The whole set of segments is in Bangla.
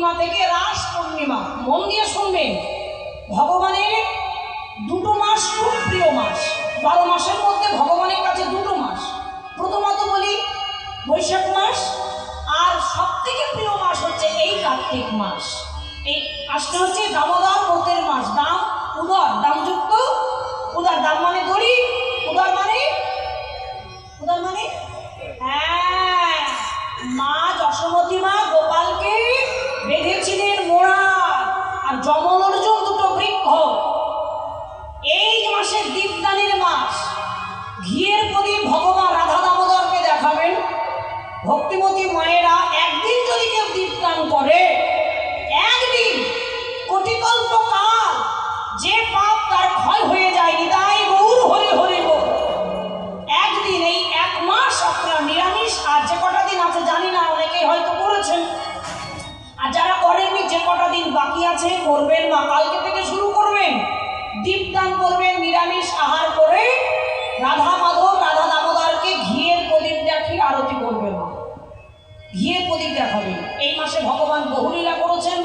পূর্ণিমা থেকে রাস পূর্ণিমা, মন দিয়ে শুনবেন, ভগবানের দুটো মাস খুব প্রিয় মাস। 12 মাসের মধ্যে ভগবানের কাছে দুটো মাস, প্রথমত বলি বৈশাখ মাস, আর সব থেকে প্রিয় মাস হচ্ছে এই কার্তিক মাস। এই মাসটা হচ্ছে দামোদর ব্রতের মাস। দাম উদর, দামযুক্ত উদর, দাম মানে দড়ি, উদর মানে হ্যাঁ, মা যশোমতী মা গোপালকে বেঁধেছিলেন মোড়া আর যমল অর্জুন দুটো বৃক্ষ। এই মাসের দীপদানের মাস। ঘিয়ের প্রদীপ ভগবান রাধা দামোদরকে দেখাবেন। ভক্তিমতী মায়েরা একদিন যদি কেউ দীপদান করে, একদিন কোটিকল্প কাল যে পাপ তার ক্ষয় হয়ে যায়। নিতাই গৌর হরি হরি বল। একদিন, এই 1 মাস আপনারা নিরামিষ, আর যে কটা দিন আছে জানি না, অনেকেই হয়তো করেছেন, আর যারা করেননি যে কটা দিন বাকি আছে করবেন। মা কালকে থেকে শুরু করবেন, দীপদান করবেন, নিরামিষ আহার করে রাধা মাধব রাধা দামোদরকে ঘিয়ের প্রদীপ দেখিয়ে আরতি করবেন। ঘিয়ের প্রদীপ দেখাবেন। এই মাসে ভগবান বহু লীলা করেছেন।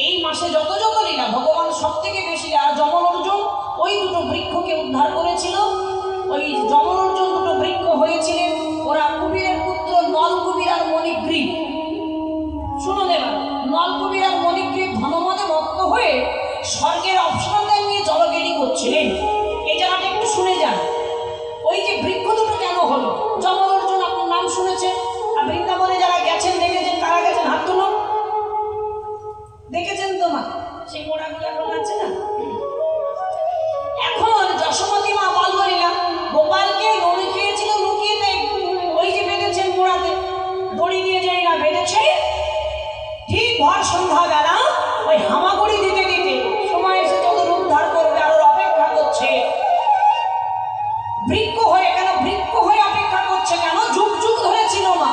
এই মাসে যত যত লীলা, ভগবান সব থেকে বেশি লীলা। যমল অর্জুন ওই দুটো বৃক্ষকে উদ্ধার করেছিল। ওই যমল অর্জুন দুটো বৃক্ষ হয়েছিলেন, ওরা কুবীরের পুত্র নলকুবীর আর মণিগ্রীব। শুনুন এবার, নলকুবীর আর মণিগ্রীব ধনমদে মত্ত হয়ে স্বর্গের অপ্সরাদের নিয়ে জলগেলি করছিলেন। এই জায়গাটা একটু শুনে যান। ওই যে বৃক্ষ দুটো কেন হলো? যমল অর্জুন আপনার নাম শুনেছেন, আর বৃন্দাবনে যারা গেছেন দেখেছেন, কারা গেছেন হাত তুলুন। দেখেছেন তো মা, সেই মোড়াগুলো এখন আছে না। এখন যশোমতী মা বলবলীলা গোপালকে দড়ি খেয়েছিল লুকিয়ে, ওই যে বেঁধেছেন মোড়াতে, দড়ি দিয়ে যাই না বেঁধেছে, ঠিক ভর সন্ধ্যাবেলা ওই হামাগুড়ি দিতে দিতে সময় এসেছে, ওদের উদ্ধার করবে, আর অপেক্ষা করছে বৃক্ষ হয়ে। কেন বৃক্ষ হয়ে অপেক্ষা করছে? কেন? যুগ যুগ ধরে ছিল মা।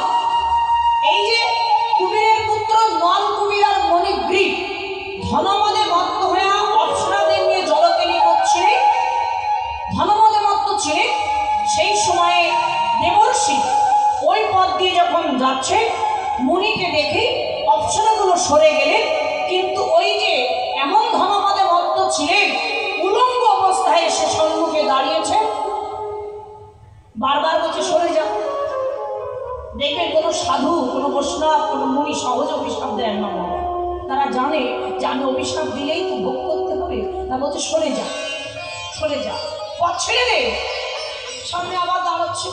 এই যে কুবীরের পুত্র নল কুবীর আর মণিগ্রীব ধনমদে মত্ত হয়ে অপ্সরাদের নিয়ে জলকেলি করছিলেন, ধনমদে মত্ত ছিলেন। সেই সময়ে দেবর্ষি ওই পথ দিয়ে যখন যাচ্ছে, মুনিকে দেখে অপ্সরাগুলো সরে গেলেন, কিন্তু ওই যে এমন ধনমদে মত্ত ছিলেন, উলঙ্গ অবস্থায় এসে সম্মুখে দাঁড়িয়েছে, বারবার বলছে সরে যাও। দেখবেন কোনো সাধু, কোনো বৈষ্ণব, কোনো মুনি সহজ অভিশাপ দেন না। তারা জানে যে আমি অভিশাপ দিলেই তো ভোগ করতে হবে, তা বলছে সরে যা, সরে যা, পথ ছেড়ে দে। সামনে আবার দাঁড়াচ্ছে,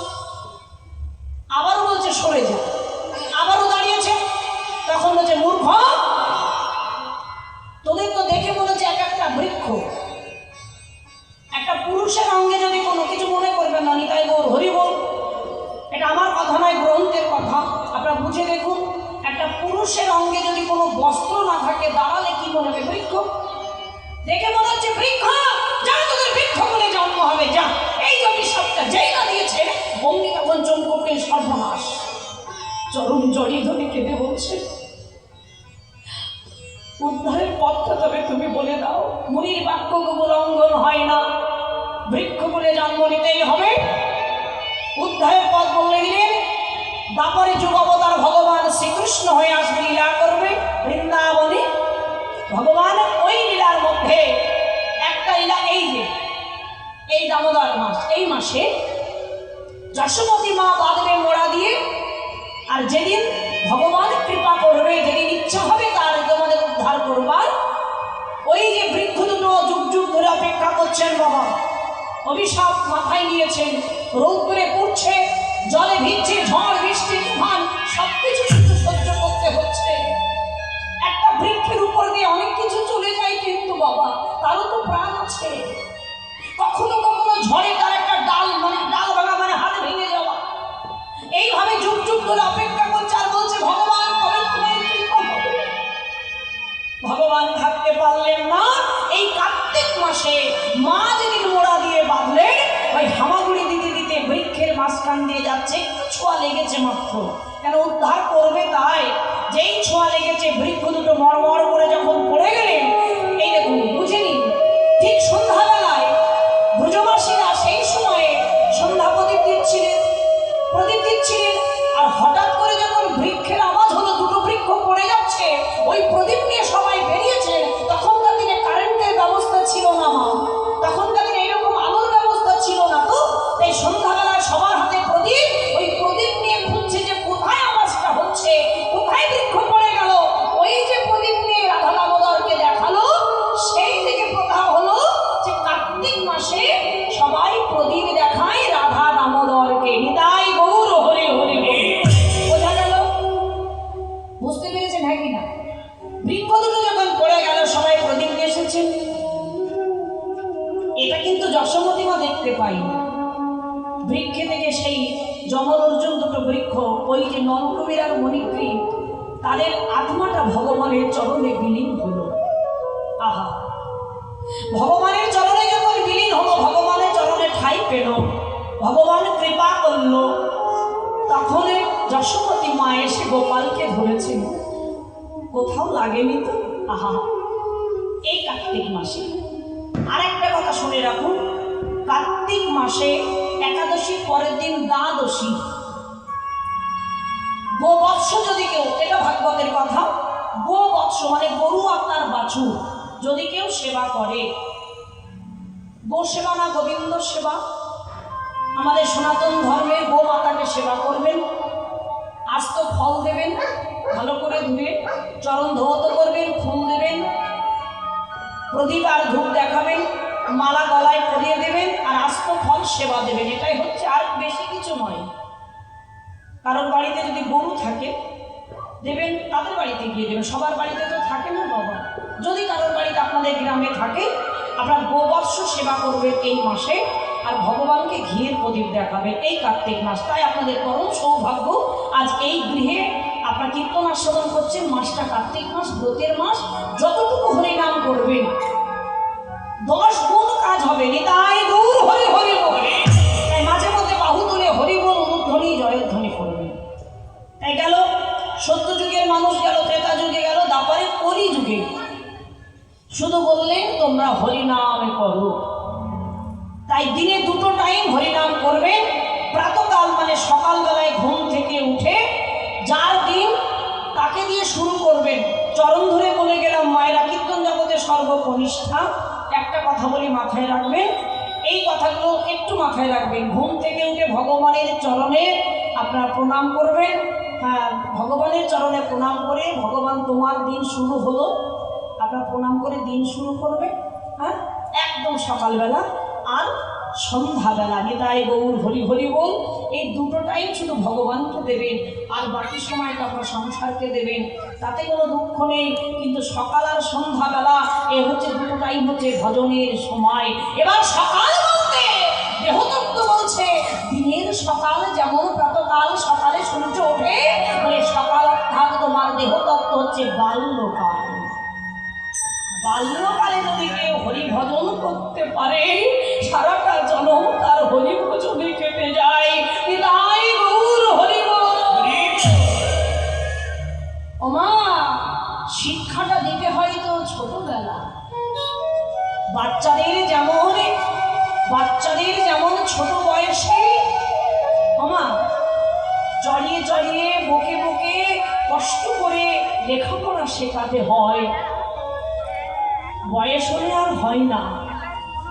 আবারও বলছে সরে যা, আবারও দাঁড়িয়েছে। তখন বলছে মূর্খ, তোদের তো দেখে মনে হচ্ছে এক একটা বৃক্ষ। একটা পুরুষের অঙ্গে যদি কোনো কিছু মনে করবেন না, নিতাই গৌর হরি বল, এটা আমার কথা নয়, গ্রন্থের কথা, আপনারা বুঝে দেখুন। একটা পুরুষের অঙ্গে যদি কোনো বস্ত্র না থাকে, দাঁড়ালে কি মনে হবে? বৃক্ষ। দেখে মনে হচ্ছে বৃক্ষ, যা তোদের বৃক্ষ বলে জন্ম হবে, যা। এই যদি সবটা যেই না দিয়েছে, অমনি তখন চমককে সর্বনাশ। চরম জড়িয়ে ধরে কেঁদে বলছে, উদ্ধারের পথটা তবে তুমি বলে দাও। মুনির বাক্য লঙ্ঘন হয় না, বৃক্ষ বলে জন্ম নিতেই হবে। উদ্ধারের পথ বলে দিলেন। দাপরে যুগ অবতার ভগবান শ্রীকৃষ্ণ হয়ে আসবে, লীলা করবে বৃন্দাবনে। ভগবান ওই লীলার মধ্যে একটা লীলা, এই যে এই দামোদর মাস, এই মাসে যশোমতী মা বাঁধবে মোড়া দিয়ে, আর যেদিন ভগবান কৃপা করবে, যেদিন ইচ্ছা হবে তার তোমাদের উদ্ধার করবার, ওই যে বৃক্ষ দুটো যুগ যুগ ধরে অপেক্ষা করছেন বাবা। অভিশাপ মাথায় নিয়েছেন, রৌদ্রে পড়ছে, জলে ভিজছে, ঝড় বৃষ্টি তুফান সব কিছু সহ্য করতে হচ্ছে। একটা বৃক্ষের উপর দিয়ে অনেক কিছু চলে যায়, কিন্তু বাবা তারও তো প্রাণ আছে। কখনো কখনো ঝড়ে তার একটা ডাল, মানে ডাল ভাঙা মানে হাত ভেঙে যাওয়া। এইভাবে যুগ যুগ ধরে অপেক্ষা করছে, আর বলছে ভগবান কবে তোমার কৃপা হবে। ভগবান থাকতে পারলেন না। এই কার্তিক মাসে মা যেদিন মোড়া দিয়ে বাঁধলেন, ওই হামাগুড়ি দিতে দিতে বৃক্ষের মাঝখান দিয়ে যাচ্ছে, একটু ছোঁয়া লেগেছে মাত্র, কেন উদ্ধার করবে তাই। যেই ছোঁয়া লেগেছে, বৃক্ষ দুটো মরমর করে যখন পড়ে গেলেন, এই দেখুন বুঝে নিন, ঠিক সন্ধ্যাবেলায় ব্রজবাসীরা সেই সময়ে সন্ধ্যা প্রদীপ দিচ্ছিলেন, আর হঠাৎ করে যখন বৃক্ষের আওয়াজ হলো, দুটো বৃক্ষ পড়ে যাচ্ছে, ওই প্রদীপ নিয়ে সবাই বেরিয়েছে, তখনকার দিনে কারেন্টের ব্যবস্থা ছিল না মা, তখনকার দিনে এরকম আলোর ব্যবস্থা ছিল না। তো এই সন্ধ্যাবেলায় সবার হাতে প্রদীপ, ওই প্রদীপ নিয়ে খুঁজছে যে কোথায় আওয়াজটা হচ্ছে, কোথায় বৃক্ষ পড়ে গেল। ওই যে প্রদীপ নিয়ে রাধা দামোদরকে দেখালো, সেই থেকে প্রথা হলো যে কার্তিক মাসে সবাই প্রদীপ দেখায় রাধা দামোদরকে। নিতাই গৌর হরি হরি হরি। বোঝা গেল? বুঝতে পেরেছেন হ্যাঁ কি না? বৃক্ষ দুটো যখন পড়ে গেল সবাই প্রদীপ নিয়ে এসেছেন। এটা কিন্তু যশোমতী মা দেখতে পাইনি। বৃক্ষে থেকে সেই যমল অর্জুন দুটো বৃক্ষ, ওই যে নলকুবীর আর মণিগ্রীব, তাদের আত্মাটা ভগবানের চরণে বিলীন হলো। আহা, ভগবানের চরণে যখন বিলীন হলো, ভগবানের চরণে ঠাঁই পেল, ভগবান কৃপা করল, তখন যশোমতী মা এসে গোপালকে ধরেছিল। কোথাও লাগেনি তো? আহা, এই কার্তিক মাসে আর একটা কথা শুনে রাখুন, কার্তিক মাসে একাদশীর পরের দিন দ্বাদশী। গোবৎস যদি কেউ, এটা ভাগবতের কথা, গোবৎস মানে গরু আপনার বাছুর যদি কেউ সেবা করে, গো সেবা না গোবিন্দ সেবা, আমাদের সনাতন ধর্মের গো মাতাকে সেবা করবেন, আস্ত ফল দেবেন, ভালো করে ধুয়ে চরণ ধৌত করবেন, ফুল দেবেন, প্রদীপ আর ধূপ দেখাবেন, মালা গলায় পরিয়ে দেবেন, আর আস্ত ফল সেবা দেবেন। এটাই হচ্ছে, আর বেশি কিছু নয়। কারোর বাড়িতে যদি গরু থাকে দেবেন, তাদের বাড়িতে গিয়ে দেবেন, সবার বাড়িতে তো থাকে না বাবা। যদি কারোর বাড়িতে আপনাদের গ্রামে থাকে, আপনার গোবৎস সেবা করবেন এই মাসে, আর ভগবানকে ঘিয়ের প্রদীপ দেখাবেন এই কার্তিক মাস। তাই আপনাদের পরম সৌভাগ্য, আজ এই গৃহে আপনার কীর্তন আস্বাদন করছেন। মাসটা কার্তিক মাস, ব্রতের মাস, যতটুকু হরিনাম করবেন 10 গুণ কাজ হবে। নিতাই গৌর হরি হরি হরি। তাই মাঝে মধ্যে বাহু তুলে হরি বল, অনুধ্বনি জয়ধ্বনি করবেন। তাই গেল সত্যযুগের মানুষ, গেল ত্রেতা যুগে, গেল দাপরে কলি যুগে, শুধু বললেন তোমরা হরিনাম করো। তাই দিনে 2 টাইম হরিনাম করবেন। প্রাতকাল মানে সকালবেলায় ঘুম থেকে উঠে যার দিন তাকে দিয়ে শুরু করবেন। চরণ ধরে বলে গেলাম মায়েরা, কীর্তন জগতে সর্বকনিষ্ঠা। একটা কথা বলি, মাথায় রাখবেন, এই কথাগুলো একটু মাথায় রাখবেন। ঘুম থেকে উঠে ভগবানের চরণে আপনারা প্রণাম করবেন। হ্যাঁ, ভগবানের চরণে প্রণাম করে, ভগবান তোমার দিন শুরু হলো, আপনারা প্রণাম করে দিন শুরু করবেন। হ্যাঁ, একদম সকালবেলা আর সন্ধ্যাবেলা। নিতাই গৌর হরি হরি বল, এই 2 টাইম শুধু ভগবানকে দেবেন, আর বাকি সময়টা আপনার সংসারকে দেবেন, তাতে কোনো দুঃখ নেই। কিন্তু সকাল আর সন্ধ্যাবেলা এ হচ্ছে 2 টাইম হচ্ছে ভজনের সময়। এবার সকাল বলতে দেহতত্ত্ব বলছে, দিনের সকাল যেমন প্রাতকাল সকালে সূর্য ওঠে, বলে সকাল অর্থাৎ তোমার দেহতত্ত্ব হচ্ছে বাল্যকাল। বাল্যকালে যদি কেউ হরি ভজন করতে পারে, সারাটা জন্ম তার হরি ভজনে কেটে যায়। নিতাই গৌর হরি হরি। ওমা, শিক্ষাটা দিতে হয় তো ছোটবেলা। বাচ্চাদের যেমন ছোট বয়সে ওমা চড়িয়ে চড়িয়ে বকে বকে কষ্ট করে লেখাপড়া শেখাতে হয়, বয়স হলে আর হয় না,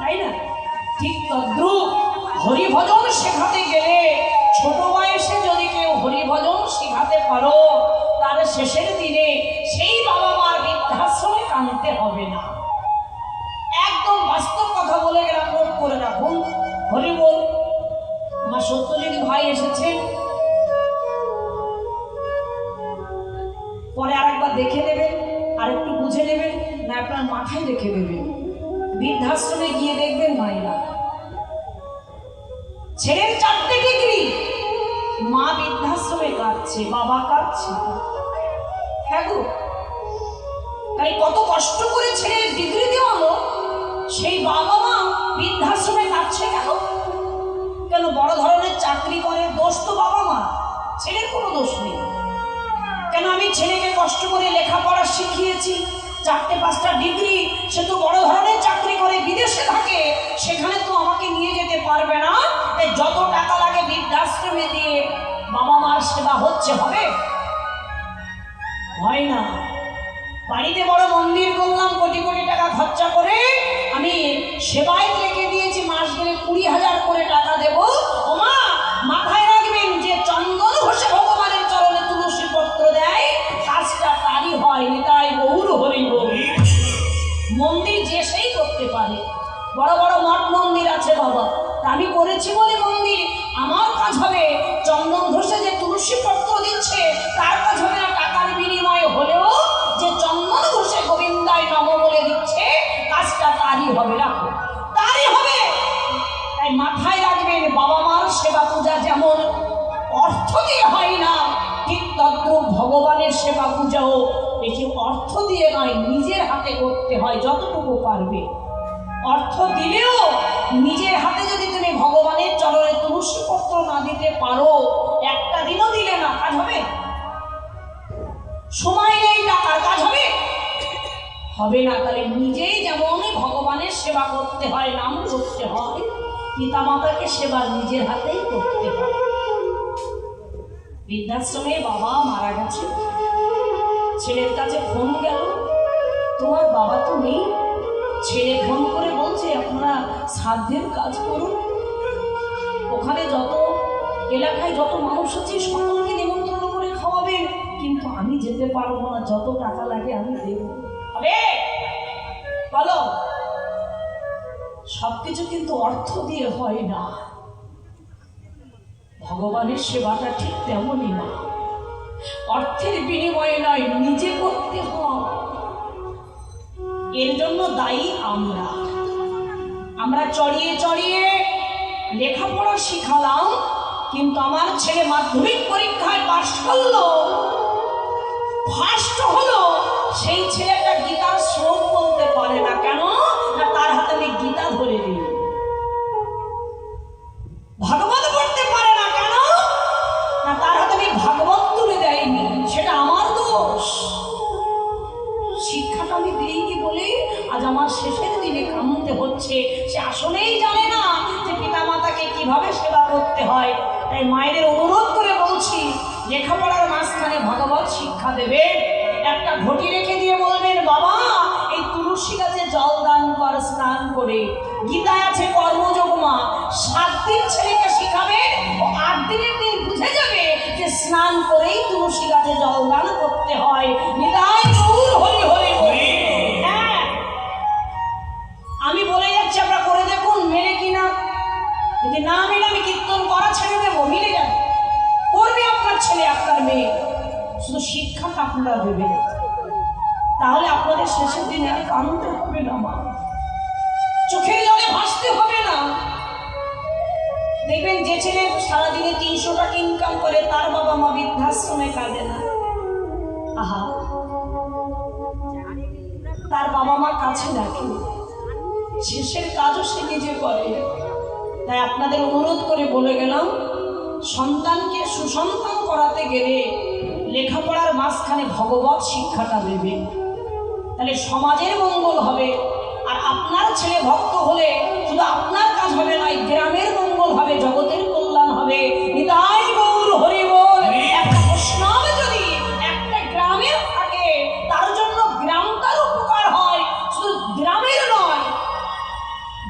তাই না? ঠিক তদ্রূপ হরিভজন শেখাতে গেলে ছোট বয়সে যদি কেউ হরিভজন শেখাতে পারো, তার শেষের দিনে সেই বাবা মার বৃদ্ধাশ্রমে কাঁদতে হবে না। একদম বাস্তব কথা বলে গেলাম, নোট করে রাখুন। হরি বল। আমার সত্যজিৎ ভাই এসেছেন, পরে আরেকবার দেখে নেবেন, আর একটু বুঝে নেবেন, না আপনার মাথায় রেখে দেবেন। বৃদ্ধাশ্রমে গিয়ে দেখবেন মায়েরা, ছেলের 4টে ডিগ্রি, মা বৃদ্ধাশ্রমে কাঁদছে, বাবা কাঁদছে। হ্যাঁ গো, তাই কত কষ্ট করে ছেলের ডিগ্রি দেওয়ালো, সেই বাবা মা বৃদ্ধাশ্রমে কাঁদছে কেন? কেন? বড় ধরনের চাকরি করে, দোষ তো বাবা মা, ছেলের কোনো দোষ নেই। কেন? আমি ছেলেকে কষ্ট করে লেখাপড়া শিখিয়েছি, 4টে-5টা ডিগ্রি, সে তো বড় ধরনের চাকরি করে, বিদেশে থাকে, সেখানে তো আমাকে নিয়ে যেতে পারবে না। তাই যত টাকা লাগে বৃদ্ধাশ্রমে দিয়ে বাবা মার সেবা হচ্ছে, হবে? হয় না। বাড়িতে বড় মন্দির করলাম, কোটি কোটি টাকা খরচা করে আমি সেবায় রেখে দিয়েছি, মাস গেলে 20,000 করে টাকা দেব। ও মা, মাথায় রাখবেন যে চন্দন ঘষে ভগবানের চরণে তুলসী পত্র দেয়, কাজটা তারই হয়। নিতাই গৌর হরি বল। মন্দির যে সেই করতে পারে, বড় বড় মঠ মন্দির আছে বাবা, আমি করেছি বলে মন্দির আমার কাজ হবে। চন্দন ঘষে যে তুলসী পত্র দিচ্ছে তার কাজ হবে না, টাকার বিনিময়ে হলেও যে চন্দন ঘষে গোবিন্দায় নম বলে দিচ্ছে কাজটা তারই হবে, রাখো তারই হবে। তাই মাথায় রাখবেন, বাবা মার সেবা পূজা যেমন অর্থ দিয়ে হয় না, ঠিক তদ্রূপ ভগবানের সেবা পূজাও বেশি অর্থ দিয়ে নয়, নিজের হাতে করতে হয় যতটুকু পারবে। অর্থ দিলেও নিজের হাতে যদি তুমি ভগবানের চরণে তুলসী পত্র না দিতে পারো, একটা দিনও দিলে না, কাজ হবে? সময় নেই, টাকার কাজ হবে? হবে না। তাহলে নিজেই যেমন ভগবানের সেবা করতে হয়, নাম করতে হয়, পিতা মাতাকে সেবা নিজের হাতেই করতে হয়। বৃদ্ধাশ্রমে বাবা মারা গেছে, ছেলের কাছে ফোন গেল, তোমার বাবা তো নেই। ছেলে ফোন করে বলছে আপনারা শ্রাদ্ধের কাজ করুন, ওখানে যত এলাকায় যত মানুষ আছে সকলকে নিমন্ত্রণ করে খাওয়াবেন, কিন্তু আমি যেতে পারবো না, যত টাকা লাগে আমি দেব। হবে? বলো, সবকিছু কিন্তু অর্থ দিয়ে হয় না। ভগবানের সেবাটা ঠিক তেমনই না, অর্থের বিনিময়ে নয়, নিজে করতে হয়। এর জন্য দায়ী আমরা চড়িয়ে চড়িয়ে লেখাপড়া শিখালাম, কিন্তু আমার ছেলে মাধ্যমিক পরীক্ষায় পাশ করলো, ফার্স্ট হলো, সেই ছেলেটা গীতার শ্লোক বলতে পারে না। কেন না, তার হাতে আমি গীতা ধরে দিই। ভাগবত পড়তে পারে না, কেন না, তার হাতে আমি ভাগবত তুলে দেয়নি। সেটা আমার দোষ। শিক্ষাটা আমি দিইনি বলে আজ আমার শেষের দিনে কামতে হচ্ছে। সে আসলেই জানে না যে পিতা মাতাকে কিভাবে সেবা করতে হয়। তাই মায়েদের অনুরোধ করে বলছি, লেখাপড়ার মাঝখানে ভাগবত শিক্ষা দেবে। একটা ঘটি রেখে দিয়ে বলবেন, বাবা এই তুলসী গাছে জল দান কর স্নান করে। গীতায় আছে কর্মযোগ মা, 7 দিন ছেলেকে শিখাবেন, ও 8 দিনের দিন বুঝে যাবে যে স্নান করেই তুলসী গাছে জল দান করতে হয়। নিতাই গৌর হরি হরি হরি। হ্যাঁ, আমি বলে যাচ্ছি, আপনারা করে দেখুন মেলে কিনা। যদি না মেলে আমি কীর্তন করা ছেড়ে দেবো, মিলে যাবে, করবে আপনার ছেলে আপনার মেয়ে। শুধু শিক্ষাটা আপনারা দেবেন, তাহলে আপনাদের শেষের দিনে আর কাঁদতে হবে না, মা চোখের জলে ভাসতে হবে না। দেখবেন যে ছেলে সারাদিনে 300 টাকা ইনকাম করে, তার বাবা মা বৃদ্ধাশ্রমে কাঁদে না। আহা, তার বাবা মা কাছে রাখে, শেষের কাজও সে নিজে করে। তাই আপনাদের অনুরোধ করে বলে গেলাম, সন্তানকে সুসন্তান করাতে গেলে লেখাপড়ার মাঝখানে ভগবত শিক্ষাটা দেবে, তাহলে সমাজের মঙ্গল হবে। আর আপনার ছেলে ভক্ত হলে শুধু আপনার কাজ হবে না, গ্রামের মঙ্গল হবে, জগতের কল্যাণ হবে। নিতাই গৌর হরি বল। একটা বৈষ্ণব যদি একটা গ্রামের থাকে, তার জন্য গ্রামটার উপকার হয়, শুধু গ্রামের নয়,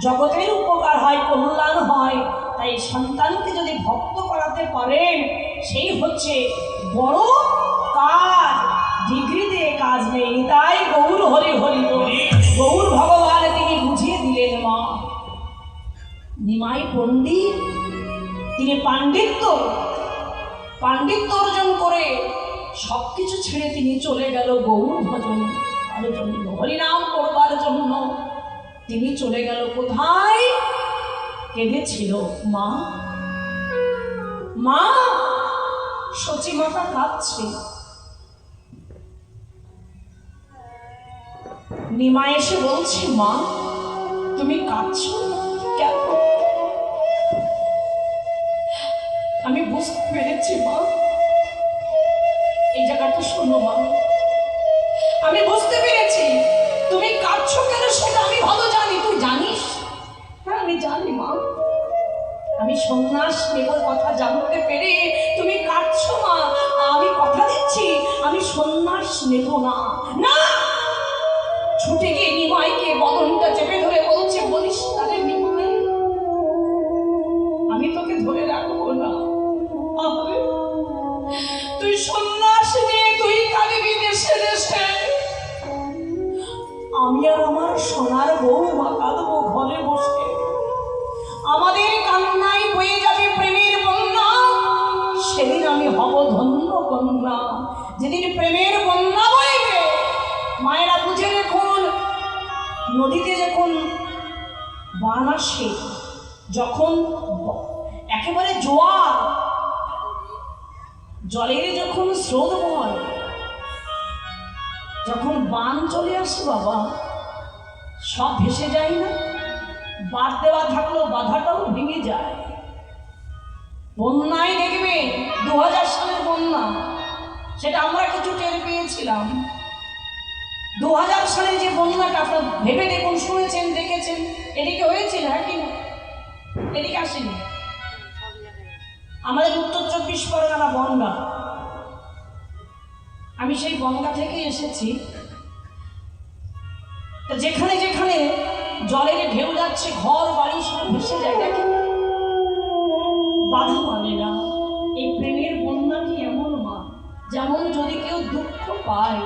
জগতের উপকার হয়, কল্যাণ হয়। তাই সন্তানকে যদি ভক্ত করাতে পারেন, সেই হচ্ছে বড় কাজ। ডিগ্রি দিয়ে কাজ নেই। তাই গৌর হরি হরি হরি। গৌর ভগবান তিনি বুঝিয়ে দিলেন, মা নিমাই পণ্ডিত, তিনি পাণ্ডিত্য অর্জন করে সবকিছু ছেড়ে তিনি চলে গেল গৌর ভজন করার জন্য, হরিনাম করবার জন্য। তিনি চলে গেল কোথায়? কেঁদেছিল মা, মা সচি মাতা কাঁদছে। নিমা এসে বলছে, মা তুমি কাঁদছো কেন? আমি বুঝতে পেরেছি মা, এই জায়গাটা শোনো মা, আমি বুঝতে পেরেছি তুমি কাঁদছো কেন, সেটা আমি ভালো জানি। তুই জানিস? হ্যাঁ আমি জানি মা, আমি সন্ন্যাস নেবার কথা জানতে পেরে তুমি কাঁদছো মা। আমি কথা দিচ্ছি আমি সন্ন্যাস নেব না। না, সোনার বৌমা কাঁদবো ঘরে বসে, আমাদের কান্নায় বয়ে যাবে প্রেমের বন্যা। সেদিন আমি হব ধন্য কন্যা, যেদিন প্রেমের বন্যা বইবে। মায়েরা বুঝে দেখুন, নদীতে যখন বান আসে, যখন একেবারে জোয়ার, জলের যখন স্রোত বয়, যখন বান চলে আসে বাবা, সব ভেসে যায় না? বাঁধ দেওয়া থাকলেও বাধাটাও ভেঙে যায়। বন্যায় দেখবে 2000 সালের বন্যা, সেটা আমরা কিছু টের পেয়েছিলাম। 2000 সালের যে বন্যাটা আপনার ভেবে দেখুন, শুনেছেন, দেখেছেন, এদিকে হয়েছিল? হ্যাঁ কি না? এদিকে আসেনি। আমাদের উত্তর 24 পরগনা বনগা, আমি সেই বনগা থেকে এসেছি। যেখানে যেখানে জলের ঢেউ যাচ্ছে, ঘর বাড়ি সব ভেসে যায়, দেখেন বাধা মানে না। এই প্রেমের বন্যা কি এমন মা, যেমন যদি কেউ দুঃখ পায়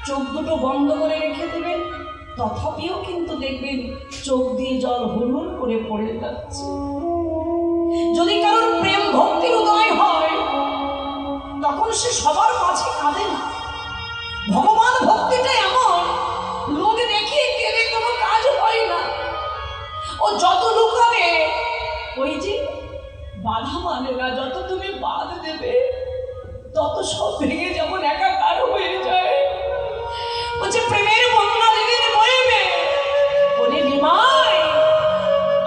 চোখ দুটো বন্ধ করে রেখে দেবেন, তথাপিও কিন্তু দেখবেন চোখ দিয়ে জল হুড় করে পড়ে যাচ্ছে। যদি কারোর প্রেম ভক্তির উদয় হয়, তখন সে সবার মাঝে কাঁদে না। ভগবান ভক্তিটা এমন, লোক দেখিয়ে কেঁদে কোনো কাজ হয় না। ও যত লুকাবে, ওই যে বাধা মানে না, যত তুমি বাদ দেবে তত সব ভেঙে যেমন একাকার হয়ে যায়। বলছে প্রেমের বন্যা যেদিন বইবে, বলে নিমাই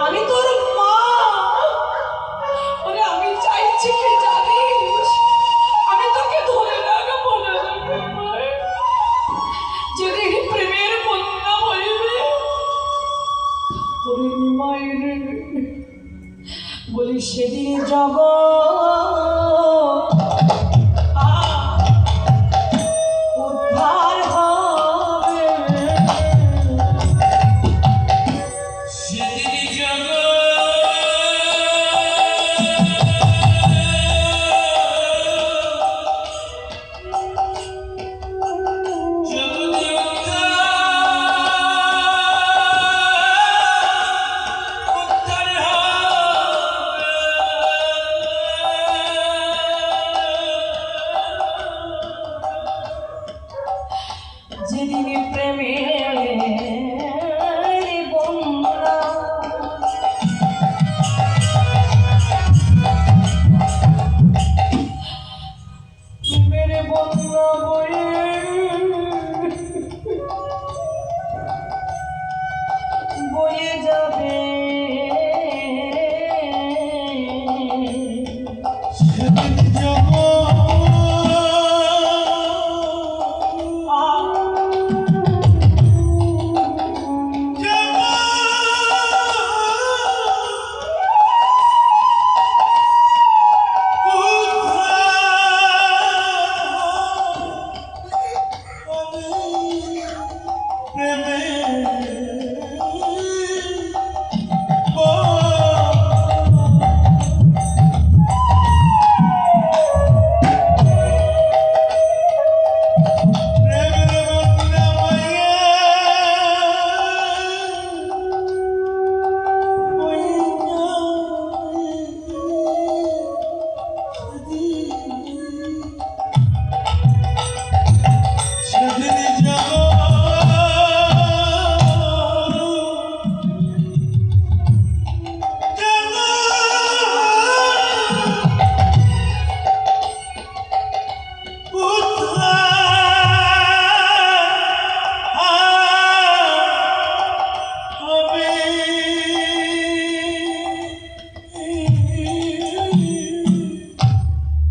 আমি তোর মা, বলে আমি চাইছি কি জানিস, আমি তোকে ধরে রাখবো না। যেদিন প্রেমের বন্যা বইবে, বলে নিমাই রে, বলি সেদিন জগৎ উদ্ধার হবে, সেদিন জগৎ যেদিন প্রেমের বন্যা, প্রেমের বন্যা বয়ে যাবে,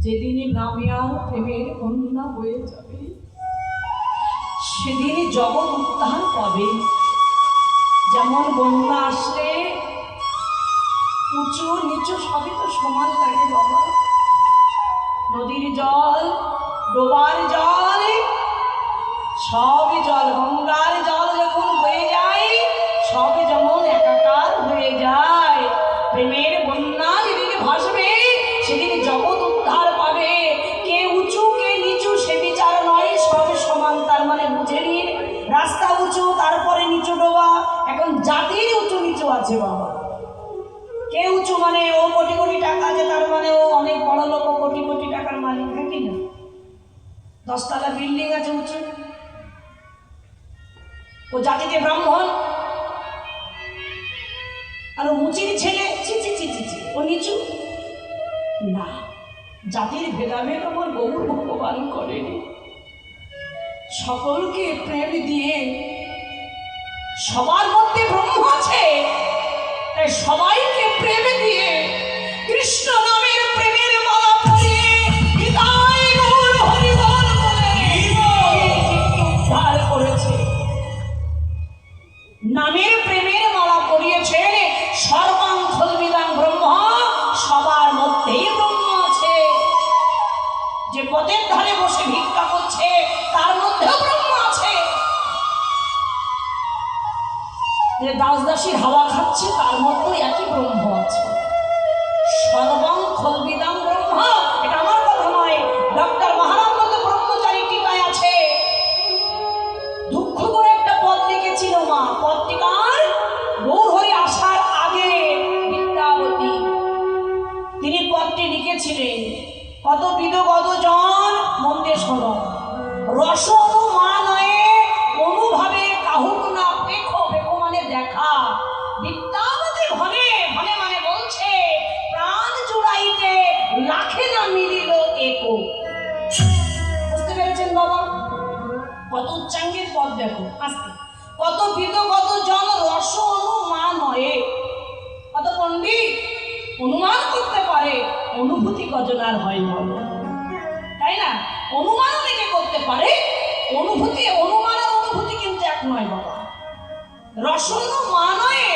যেদিনই নামে আর প্রেমের বন্যা বয়ে যাবে, সেদিনই জগৎ উদ্ধার পাবে। যেমন বন্যা আসলে উঁচু নিচু সবই তো সমান লাগে বাবা। নদীর জল, ডোবার জল, সবই জল, গঙ্গার জল যখন বয়ে যায়, সবই যেমন একাকার হয়ে যায়। প্রেমের বন্যা যেদিন ভাসবে, সেদিন জগৎ উদ্ধার পাবে। কে উঁচু কে নিচু সে বিচার নয়, সব সমান। তার মানে বুঝে নিন, রাস্তা উঁচু তারপরে নিচু এখন জাতির উঁচু নিচু আছে বাবা। কে উঁচু মানে ও কোটি কোটি টাকা আছে তার মানে ও অনেক বড় লোক, ও কোটি কোটি টাকার মালিক, হ্যাঁ কি না? 10 তলা বিল্ডিং আছে উঁচু, ও জাতিতে ব্রাহ্মণ। আর উঁচির ছেলে চি চি চি চি চি ও নিচু না। জাতির ভেদাভেদ আমার গৌর ভগবান করেনি। সকলকে প্রেম দিয়ে, সবার মধ্যে ব্রহ্ম আছে তাই সবাইকে প্রেম দিয়ে কৃষ্ণ নামের প্রেমের মালা পরিয়ে নিতাই গৌর হরি বল বলে উদ্ধার করেছে। নামের প্রেমের মালা পরিয়েছেন। সর্বাং খলবিদাং ব্রহ্ম, সবার মধ্যেই ব্রহ্ম আছে। যে পথের ধারে বসে ভিক্ষা করছে তার মধ্যেও ব্রহ্ম আছে। যে দাস দাসীর হাওয়া খাচ্ছে তার মধ্যেও একই ব্রহ্ম আছে। সর্বাং খলবিদাং ব্রহ্ম, এটা আমার কথা নয়, ডক্টর মহানন্দ ব্রহ্মচারী টিকায় আছে। দুঃখ করে একটা পদ লিখেছিল মা, পত্রিকার গৌর হরি আসার আগে বিদ্যাবতী তিনি পদটি লিখেছিলেন। কত বিদ কত জন মন্দির শোনো, রস অনুমানয়ে অনুভাবে কাহুক না দেখো, দেখো মানে দেখা। বিদ্যাবতী ভনে ভনে মানে বলছে প্রাণ জুড়াইতে লাখে না মিলিল একো। বুঝতে পেরেছেন বাবা? কত উচ্চাঙ্গের পদ দেখো আস্তে। কত বিদ কত জন রস অনুমানয়ে, কত পণ্ডিত অনুমান করতে পারে, অনুভূতি কজনার হয় বলো, তাই না? অনুমান অনেকে করতে পারে, অনুভূতি, অনুমান আর অনুভূতি কিন্তু এক নয় বাবা। রসন মানয়ে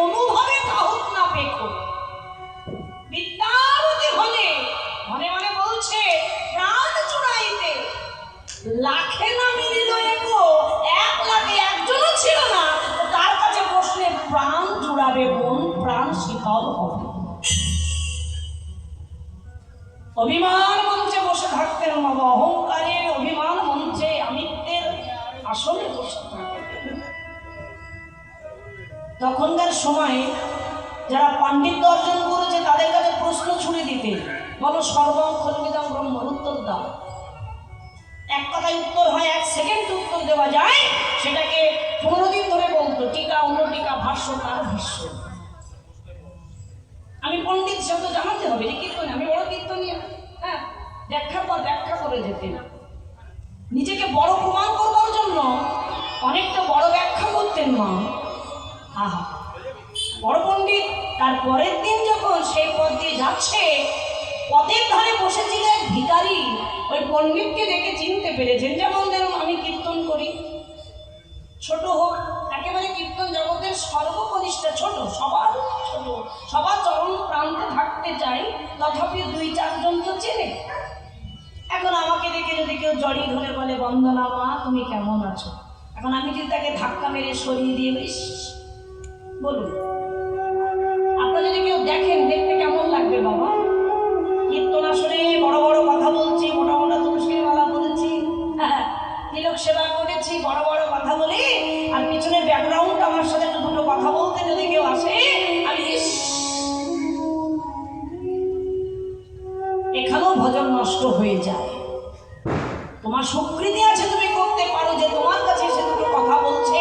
অনুভবে কাহুক না পেখো। বিদ্যাবতী ভনে ভনে মানে বলছে প্রাণ জুড়াইতে লাখে না মিলিল একো, 1 লাখে একজনও ছিল না তার কাছে বসলে প্রাণ জুড়াবে, মন প্রাণ শীতল হবে। অভিমান মঞ্চে বসে থাকতেন বাবা, অহংকারের অভিমান মঞ্চে আমিত্বের আসলে বসে থাকতেন। তখনকার সময়ে যারা পাণ্ডিত্য অর্জন করেছে তাদের কাছে প্রশ্ন ছুড়ে দিতে, বলো সর্বং খলবিদাং ব্রহ্ম, উত্তর দাও। এক কথায় উত্তর হয়, 1 সেকেন্ড উত্তর দেওয়া যায়, সেটাকে 15 দিন ধরে বলতো। টিকা অন্য টিকা, ভাষ্য তার ভাষ্য। আমি পণ্ডিত সে তো জানাতে হবে যে কীর্তন, আমি বড় কীর্তনিয়া, হ্যাঁ, ব্যাখ্যা পর ব্যাখ্যা করে যেতেন। নিজেকে বড় প্রমাণ করবার জন্য অনেকটা বড় ব্যাখ্যা করতেন মা। আহা, বড় পণ্ডিত। তার পরের দিন যখন সেই পথ দিয়ে যাচ্ছে, পথের ধারে বসেছিলেন ভিখারি, ওই পণ্ডিতকে দেখে চিনতে পেরেছেন। যেমন ধরুন আমি কীর্তন করি, ছোট হোক, একেবারে কীর্তন জগতের সর্বকনিষ্ঠ, ছোট, সবার ছোট, সবার চরণ প্রান্তে থাকতে চাই, তথাপি 2-4 জন তো চেনে। এখন আমাকে দেখে যদি কেউ জড়িয়ে ধরে বলে বন্দনা মা তুমি কেমন আছো, এখন আমি যদি তাকে ধাক্কা মেরে সরিয়ে দিয়ে বেশ বলুন, আপনারা যদি কেউ দেখেন দেখতে কেমন লাগবে বাবা? কীর্তন আসলে বড় বড় কথা বলছি, মোটা মোটা তুলসীর মালা বলেছি, হ্যাঁ, তিলক সেবা করেছি, বড় বড় কথা বলি, আর পিছনের ব্যাকগ্রাউন্ড আমার সাথে একটু দুটো কথা বলতে যদি কেউ আসে, আমি এখানেও ভজন নষ্ট হয়ে যায়। তোমার স্বীকৃতি আছে, তুমি করতে পারো, যে তোমার কাছে এসে দুটো কথা বলছে,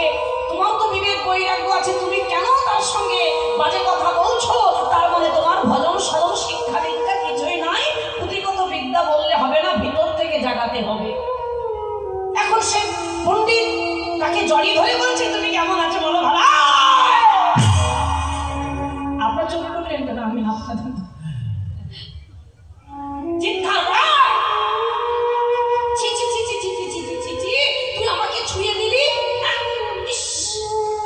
তোমার তো বিবেক বৈরাগ্য আছে, তুমি কেন তার সঙ্গে বাজে কথা বলছো? তার মানে তোমার ভজন সাধন শিক্ষা দীক্ষা কিছুই নাই। পুঁথিগত বিদ্যা বললে হবে না, ভিতর থেকে জাগাতে হবে। এখন সে পণ্ডিত তাকে জড়িয়ে ধরে বলছে তুমি কেমন আছো, বলো ভালো। আপনার চোখ করলেন কেন? আমি আপনাদের চিৎকার, তুই আমাকে ছুঁয়ে দিলি,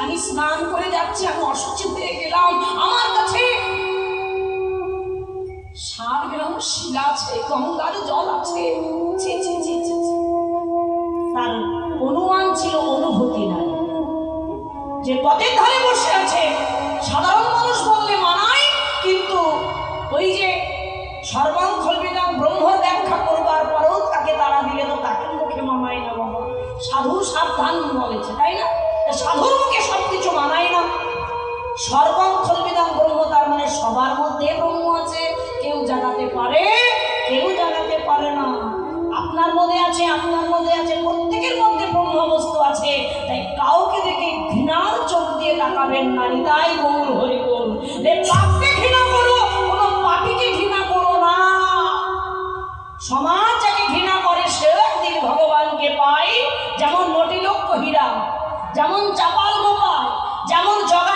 আমি স্নান করে যাচ্ছি, আমি অসুচি হয়ে গেলাম, আমার কাছে 7 গ্রাম শিলা আছে, গঙ্গার জল আছে, তার অনুমান ছিল, অনুভূতি নাই। যে পথের ধারে বসে আছে সাধারণ মানুষ বললে মানায়, কিন্তু ওই যে সর্বাং খলবিদাং ব্রহ্মর ব্যাখ্যা করবার পরেও তাকে তারা দিলে তো তাকে মুখে মানায় না বাবা। সাধু সাবধান বলেছে, তাই না? সাধুর মুখে সবকিছু তাকে পারে না। আপনার মধ্যে আছে, আপনার মধ্যে আছে, প্রত্যেকের মধ্যে ব্রহ্মবস্তু আছে, তাই কাউকে দেখে ঘৃণার চোখ দিয়ে তাকাবেন না। নিতাই গৌর হরি বল। পাপকে ঘৃণা করো, কোনো পাপীকে ঘৃণা করো না। সমাজ যাকে ঘৃণা করে সে একদিন ভগবানকে পায়। যেমন নটিলক্ষ হীরা, যেমন চাপাল গোপাল, যেমন জগা